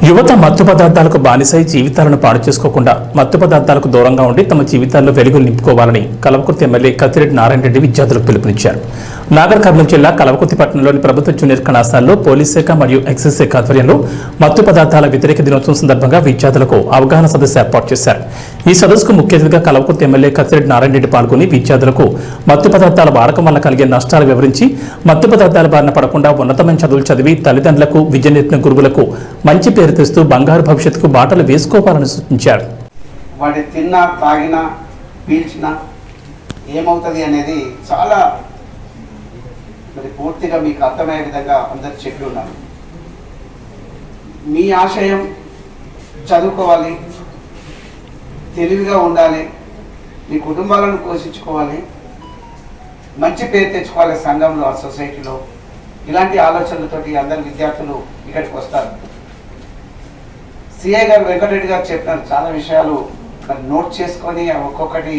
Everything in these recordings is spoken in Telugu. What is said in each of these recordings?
యువత మత్తు పదార్థాలకు బానిసై జీవితాలను పాడు చేసుకోకుండా మత్తు పదార్థాలకు దూరంగా ఉండి తమ జీవితాల్లో వెలుగులు నింపుకోవాలని కల్వకుర్తి ఎమ్మెల్యే కత్తిరెడ్డి నారాయణ రెడ్డి విద్యార్థులకు పిలుపునిచ్చారు. నాగర్ కర్నూలు జిల్లా కల్వకుర్తి పట్టణంలోని ప్రభుత్వ జూనియర్ కళాశాలలో పోలీస్ శాఖ మరియు ఎక్సైజ్ శాఖ ఆధ్వర్యంలో మత్తు పదార్థాల వ్యతిరేక దినోత్సవం సందర్భంగా విద్యార్థులకు అవగాహన సదస్సు ఏర్పాటు చేశారు. ఈ సదస్సుకు ముఖ్య అతిథిగా కల్వకుర్తి ఎమ్మెల్యే కత్తిరెడ్డి నారాయణ రెడ్డి పాల్గొని విద్యార్థులకు మత్తు పదార్థాల వాడకం వల్ల కలిగే నష్టాలు వివరించి మత్తు పదార్థాల బారిన పడకుండా ఉన్నతమైన చదువులు చదివి తల్లిదండ్రులకు విద్య నేర్పిన గురువులకు మంచి పేరు తెస్తూ బంగారు భవిష్యత్తుకు బాటలు వేసుకోవాలని సూచించారు. వాటి తిన్నా తాగినా పీల్చినా ఏమవుతుంది అనేది చాలా మరి పూర్తిగా మీకు అర్థమయ్యే విధంగా అందరు చెప్పి ఉన్నారు. మీ ఆశయం చదువుకోవాలి, తెలివిగా ఉండాలి, మీ కుటుంబాలను పోషించుకోవాలి, మంచి పేరు తెచ్చుకోవాలి సంఘంలో, ఆ సొసైటీలో. ఇలాంటి ఆలోచనలతోటి అందరు విద్యార్థులు ఇక్కడికి వస్తారు. సిఐ గారు వెంకటరెడ్డి గారు చెప్పినారు చాలా విషయాలు, మరి నోట్ చేసుకొని ఒక్కొక్కటి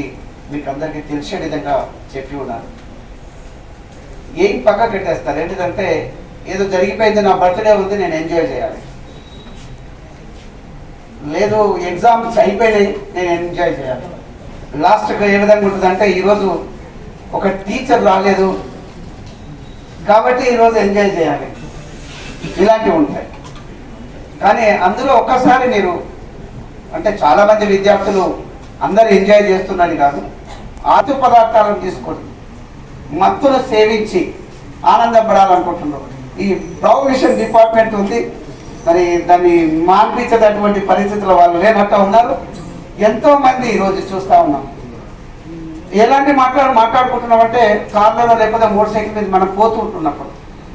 మీకు అందరికీ తెలిసే విధంగా చెప్పి ఉన్నారు. ఏం పక్క పెట్టేస్తారు, ఏంటిదంటే ఏదో జరిగిపోయింది, నా బర్త్డే ఉంది, నేను ఎంజాయ్ చేయాలి, లేదు ఎగ్జామ్స్ అయిపోయినాయి, నేను ఎంజాయ్ చేయాలి. లాస్ట్గా ఏ విధంగా ఉంటుందంటే ఈరోజు ఒక టీచర్ రాలేదు కాబట్టి ఈరోజు ఎంజాయ్ చేయాలి, ఇలాంటివి ఉంటాయి. కానీ అందులో ఒక్కసారి మీరు అంటే చాలామంది విద్యార్థులు అందరు ఎంజాయ్ చేస్తున్నారని కాదు, ఆతు పదార్థాలను తీసుకొని మత్తును సేవించి ఆనందపడాలనుకుంటున్నారు. ఈ ప్రొహిబిషన్ డిపార్ట్మెంట్ ఉంది, మరి దాన్ని మాన్పించేటటువంటి పరిస్థితుల్లో వాళ్ళు లేనట్టు ఉన్నారు. ఎంతోమంది ఈరోజు చూస్తూ ఉన్నాం. ఎలాంటి మాట్లాడుకుంటున్నామంటే కార్లలో లేకపోతే మోటార్ సైకిల్ మీద మనం పోతూ ఉంటున్నప్పుడు,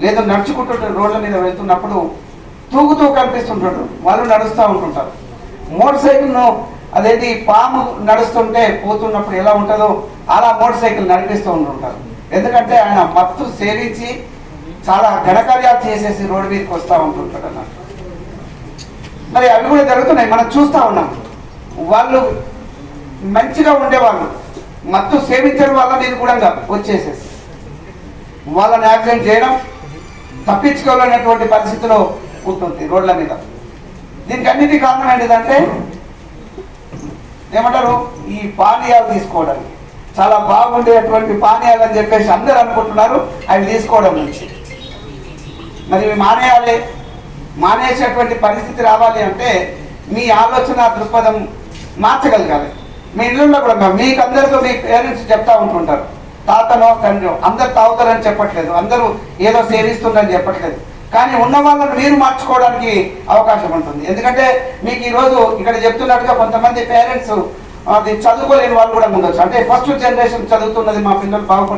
లేదా నడుచుకుంటుంటే రోడ్ల మీద వెళ్తున్నప్పుడు తూగుతూ కనిపిస్తుంటాడు, వాళ్ళు నడుస్తూ ఉంటుంటారు. మోటార్ సైకిల్ను అదేంటి పాము నడుస్తుంటే పోతున్నప్పుడు ఎలా ఉంటుందో అలా మోటార్ సైకిల్ నడిపిస్తూ ఉంటుంటారు. ఎందుకంటే ఆయన మత్తు సేవించి చాలా ఘనకార్యాలు చేసేసి రోడ్డు మీదకి వస్తూ ఉంటుంటాడు అన్నట్టు. మరి అవి కూడా జరుగుతున్నాయి, మనం చూస్తూ ఉన్నాం. వాళ్ళు మంచిగా ఉండేవాళ్ళు మత్తు సేవించడం వల్ల నేను కూడా వచ్చేసేసి వాళ్ళని యాక్సిడెంట్ చేయడం, తప్పించుకోవాలనేటువంటి పరిస్థితిలో ఉంటుంది రోడ్ల మీద. దీనికి అన్నిటి కారణం ఏంటిదంటే ఏమంటారు, ఈ పానీయాలు తీసుకోవడానికి. చాలా బాగుండేటువంటి పానీయాలు అని చెప్పేసి అందరూ అనుకుంటున్నారు అవి తీసుకోవడం నుంచి. మరి ఇవి మానేయాలి, మానేసేటువంటి పరిస్థితి రావాలి అంటే మీ ఆలోచన దృక్పథం మార్చగలగాలి. మీ ఇళ్ళల్లో కూడా మీకు అందరితో మీ పేరెంట్స్ చెప్తా ఉంటుంటారు, తాతనో తండ్రి అందరు తాగుతారని చెప్పట్లేదు, అందరూ ఏదో సేవిస్తుందని చెప్పట్లేదు. కానీ ఉన్న వాళ్ళని మీరు మార్చుకోవడానికి అవకాశం ఉంటుంది. ఎందుకంటే మీకు ఈరోజు ఇక్కడ చెప్తున్నట్టుగా కొంతమంది పేరెంట్స్ అది చదువుకోలేని వాళ్ళు కూడా ఉండొచ్చు. అంటే ఫస్ట్ జనరేషన్ చదువుతున్నది, మా పిల్లలు బాగుపడ